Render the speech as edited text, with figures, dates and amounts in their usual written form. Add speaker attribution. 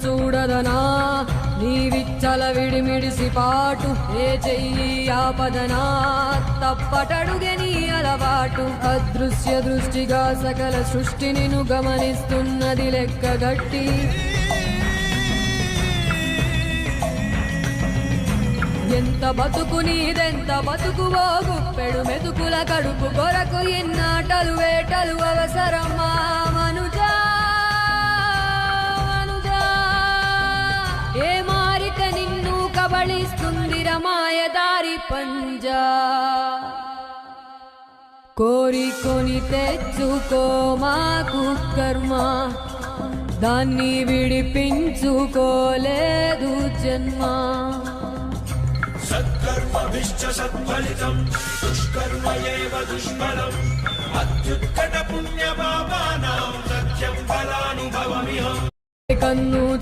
Speaker 1: చూడదనా నీ విచ్చల విడిమిడిసి పాటు ఏ చెయ్యి ఆపదనా తప్పటడుగే నీ అలవాటు అదృశ్య దృష్టిగా సకల సృష్టిని ను గమనిస్తున్నది లెక్కగట్టి ఎంత బతుకు నీదెంత బతుకువో గుప్పెడు మెతుకుల కడుపు కొరకు ఎన్నాటలు వేటలు అవసరమా మనుజా ఏ మారిక నిన్ను కబళిస్తుంది రమాయదారి పంజా కోరికొని తెచ్చుకో మాకు కర్మ దాన్ని విడిపించుకోలేదు జన్మ
Speaker 2: సత్కర్మభిశ్చ సత్ఫలితం దుష్కర్మ ఏవ దుష్ఫలం అత్యుత్కట పుణ్య పాపానాం సత్యం ఫలానుభవమిహ
Speaker 1: కన్ను